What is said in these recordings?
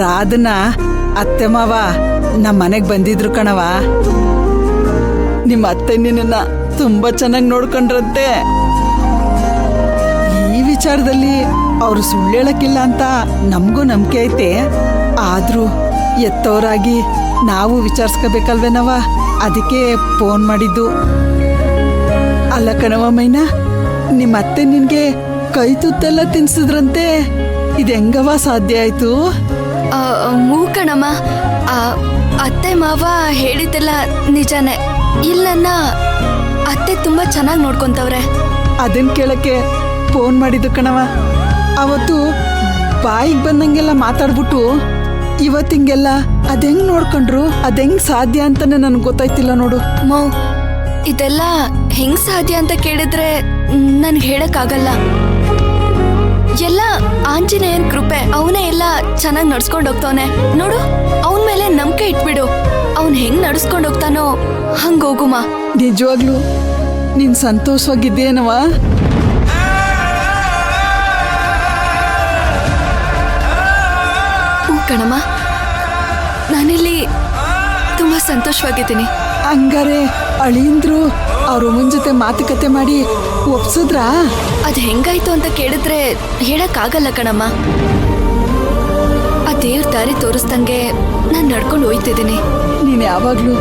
ರಾಧನ ಅತ್ತೆ ಮಾವ ನಮ್ಮ ಮನೆಗ್ ಬಂದಿದ್ರು ಕಣವ. ನಿಮ್ಮ ಅತ್ತೆ ನಿನ್ನ ತುಂಬಾ ಚೆನ್ನಾಗಿ ನೋಡ್ಕೊಂಡ್ರಂತೆ. ಈ ವಿಚಾರದಲ್ಲಿ ಅವ್ರು ಸುಳ್ಳು ಹೇಳಕ್ಕಿಲ್ಲ ಅಂತ ನಮಗೂ ನಂಬಿಕೆ ಐತೆ. ಆದ್ರೂ ಎತ್ತವರಾಗಿ ನಾವು ವಿಚಾರಿಸ್ಕೋಬೇಕಲ್ವೇನವ, ಅದಕ್ಕೆ ಫೋನ್ ಮಾಡಿದ್ದು. ಅಲ್ಲ ಕಣವ ಮೈನಾ, ನಿಮ್ಮ ಅತ್ತೆ ನಿನ್ಗೆ ಕೈ ತುತ್ತೆಲ್ಲ ತಿನ್ಸಿದ್ರಂತೆ, ಇದು ಹೆಂಗವ ಸಾಧ್ಯ ಆಯ್ತು? ಮೂಕಣಮ್ಮ, ಅತ್ತೆ ಮಾವ ಹೇಳಿದ್ದೆಲ್ಲ ನಿಜಾನೇ. ಇಲ್ಲನ್ನ ಅತ್ತೆ ತುಂಬಾ ಚೆನ್ನಾಗಿ ನೋಡ್ಕೊಂತವ್ರೆ. ಅದನ್ ಕೇಳಕ್ಕೆ ಫೋನ್ ಮಾಡಿದ್ದು ಕಣವ. ಅವತ್ತು ಬಾಯಿಗೆ ಬಂದಂಗೆಲ್ಲ ಮಾತಾಡ್ಬಿಟ್ಟು ಇವತ್ತಿಂಗೆಲ್ಲ ಅದೆಂಗ್ ನೋಡ್ಕೊಂಡ್ರು, ಅದೆಂಗ್ ಸಾಧ್ಯ ಅಂತಾನೆ ನನ್ಗೆ ಗೊತ್ತಾಯ್ತಿಲ್ಲ ನೋಡು. ಮೌ, ಇದೆಲ್ಲ ಹೆಂಗ್ ಸಾಧ್ಯ ಅಂತ ಕೇಳಿದ್ರೆ ನನ್ಗೆ ಹೇಳಕ್ಕಾಗಲ್ಲ. ಎಲ್ಲ ಆಂಜನೇಯನ್ ಕೃಪೆ. ಅವನೇ ಎಲ್ಲ ಚೆನ್ನಾಗಿ ನಡ್ಸ್ಕೊಂಡ್ ಹೋಗ್ತಾವನೆ ನೋಡು. ಅವನ್ ಮೇಲೆ ನಂಬಿಕೆ ಇಟ್ಬಿಡು. ಅವನ್ ಹೆಂಗ್ ನಡ್ಸ್ಕೊಂಡ್ ಹೋಗ್ತಾನೋ ಹಂಗ ಹೋಗುಮ. ನಿಜವಾಗ್ಲು ನೀನ್ ಸಂತೋಷವಾಗಿದ್ದೇನವ? ಕಣಮ್ಮ, ನಾನಿಲ್ಲಿ ತುಂಬಾ ಸಂತೋಷವಾಗಿದ್ದೀನಿ. ಹಂಗಾರೆ ಅಳಿಂದ್ರು ಅವ್ರ ಅಮ್ಮನ ಜೊತೆ ಮಾತುಕತೆ ಮಾಡಿ ಒಪ್ಸಿದ್ರಾ? ಅದ್ ಹೆಂಗಾಯ್ತು ಅಂತ ಕೇಳಿದ್ರೆ ಹೇಳಕ್ಕಾಗಲ್ಲ ಕಣಮ್ಮ. ಆ ದೇವ್ರ ದಾರಿ ತೋರಿಸ್ದಂಗೆ ನಾನ್ ನಡ್ಕೊಂಡು ಹೋಯ್ತಿದ್ದೀನಿ. ನೀನ್ ಯಾವಾಗ್ಲೂ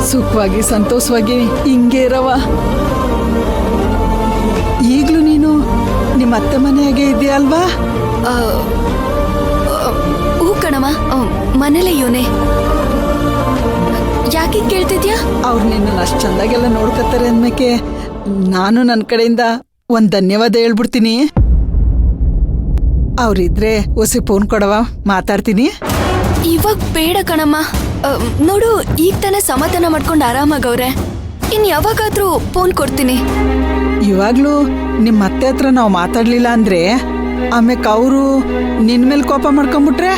ಸುಖವಾಗಿ ಸಂತೋಷವಾಗಿ ಹಿಂಗೆ ಇರವ. ಈಗ್ಲೂ ನೀನು ನಿಮ್ಮ ಅತ್ತೆ ಮನೆಯಾಗೆ ಇದೆಯಾ ಅಲ್ವಾ? ಹೂ ಕಣಮ್ಮ, ಮನೇಲೆ ಇವನೇ. ಯಾಕೆ ಕೇಳ್ತಿದ್ಯಾ? ಅವ್ರು ನಿನ್ನ ಅಷ್ಟು ಚಂದಾಗೆಲ್ಲ ನೋಡ್ಕತ್ತಾರೆ ಅಂದ್ಮೇಕೆ ನಾನು ನನ್ನ ಕಡೆಯಿಂದ ಒಂದ್ ಧನ್ಯವಾದ ಹೇಳ್ಬಿಡ್ತೀನಿ. ಅವ್ರಿದ್ರೆ ಹೊಸಿ ಫೋನ್ ಕೊಡವ, ಮಾತಾಡ್ತೀನಿ. ಇವಾಗ ಬೇಡ ಕಣಮ್ಮ. ನೋಡು, ಈಗ ತಾನೇ ಸಮಾಧಾನ ಮಾಡ್ಕೊಂಡು ಆರಾಮಾಗವ್ರೆ. ಇನ್ ಯಾವಾಗಾದ್ರೂ ಫೋನ್ ಕೊಡ್ತೀನಿ. ಇವಾಗ್ಲೂ ನಿಮ್ಮ ಅತ್ತೆ ಹತ್ರ ನಾವು ಮಾತಾಡ್ಲಿಲ್ಲ ಅಂದ್ರೆ ಆಮೇಲೆ ಅವರು ನಿನ್ ಮೇಲೆ ಕೋಪ ಮಾಡ್ಕೊಂಬಿಟ್ರೆ?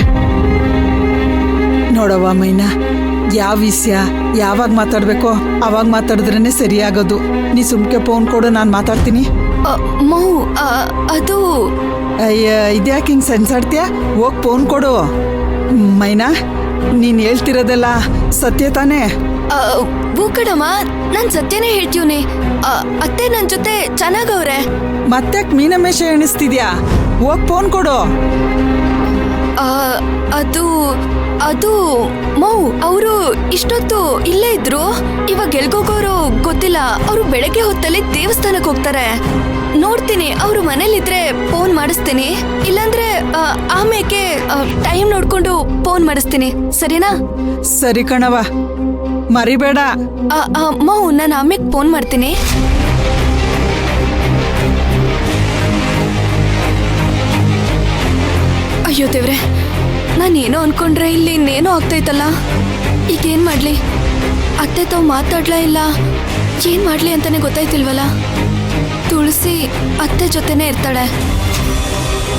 ನೋಡವ್ವ ಮೈನಾ, ಯಾವ ವಿಷಯ ಯಾವಾಗ ಮಾತಾಡ್ಬೇಕೋ ಅವಾಗ ಮಾತಾಡಿದ್ರೇನೆ ಸರಿಯಾಗೋದು. ನೀ ಸುಮ್ಕೆ ಫೋನ್ ಕೊಡು, ನಾನು ಮಾತಾಡ್ತೀನಿ. ಮೌ, ಅದು ಅಯ್ಯ, ಇದ್ಯಾಕೆ ಹಿಂಗೆ ಸೆನ್ಸಾಡ್ತೀಯ? ಹೋಗಿ ಫೋನ್ ಕೊಡು. ಮೈನಾ, ನೀನ್ ಹೇಳ್ತಿರೋದೆಲ್ಲ ಸತ್ಯ ತಾನೇ? ಹೂ ಕಣಮ್ಮ, ನಾನ್ ಸತ್ಯನೇ ಹೇಳ್ತೀವ್ನಿ. ಅತ್ತೆ ನನ್ ಜೊತೆ ಚೆನ್ನಾಗವ್ರೆ. ಮತ್ತ್ಯಾಕ್ ಮೀನಮೇಷ ಎಣಿಸ್ತಿದ್ಯಾ? ಹೋಗಿ ಫೋನ್ ಕೊಡು. ಅದು ಅದು ಮೌ, ಅವರು ಇಷ್ಟೊತ್ತು ಇಲ್ಲೇ ಇದ್ರು. ಇವಾಗ ಎಲ್ಗೋಗೋರು ಗೊತ್ತಿಲ್ಲ. ಅವರು ಬೆಳಗ್ಗೆ ಹೊತ್ತಲ್ಲಿ ದೇವಸ್ಥಾನಕ್ಕೆ ಹೋಗ್ತಾರೆ. ನೋಡ್ತೀನಿ, ಅವರು ಮನೇಲಿದ್ರೆ ಫೋನ್ ಮಾಡಿಸ್ತೀನಿ. ಇಲ್ಲಾಂದ್ರೆ ಆಮೇಲೆ ಟೈಮ್ ನೋಡ್ಕೊಂಡು ಫೋನ್ ಮಾಡಿಸ್ತೀನಿ. ಸರಿನಾ? ಸರಿ ಕಣವ, ಮರಿಬೇಡ. ಮೌ, ನಾನು ಆಮೇಲೆ ಫೋನ್ ಮಾಡ್ತೀನಿ. ಅಯ್ಯೋ ದೇವ್ರೆ, ನಾನೇನೋ ಅನ್ಕೊಂಡ್ರೆ ಇಲ್ಲಿ ಇನ್ನೇನೋ ಆಗ್ತೈತಲ್ಲ. ಈಗೇನ್ ಮಾಡ್ಲಿ? ಅತ್ತೆ ತಾವು ಮಾತಾಡ್ಲಾ ಇಲ್ಲ. ಏನ್ ಮಾಡ್ಲಿ ಅಂತಾನೆ ಗೊತ್ತಾಯ್ತಿಲ್ವಲ್ಲ. ತುಳಸಿ ಅತ್ತೆ ಜೊತೆನೇ ಇರ್ತಾಳೆ.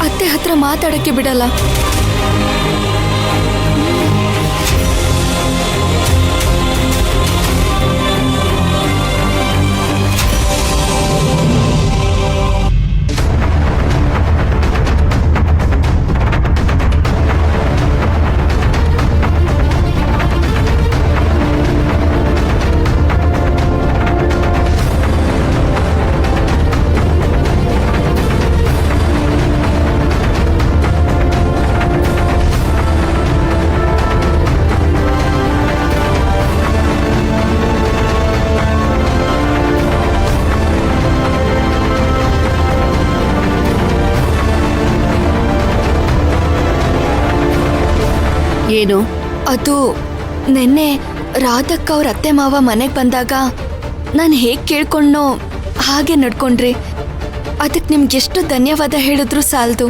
ಅತ್ತೆ ಹತ್ರ ಮಾತಾಡಕ್ಕೆ ಬಿಡಲ್ಲ. ಏನು? ಅದು ನೆನ್ನೆ ರಾಧಕ್ಕ ಅವ್ರ ಅತ್ತೆ ಮಾವ ಮನೆಗೆ ಬಂದಾಗ ನಾನು ಹೇಗೆ ಕೇಳ್ಕೊಂಡ್ನೋ ಹಾಗೆ ನಡ್ಕೊಂಡ್ರಿ. ಅದಕ್ಕೆ ನಿಮ್ಗೆ ಎಷ್ಟು ಧನ್ಯವಾದ ಹೇಳಿದ್ರು ಸಾಲದು.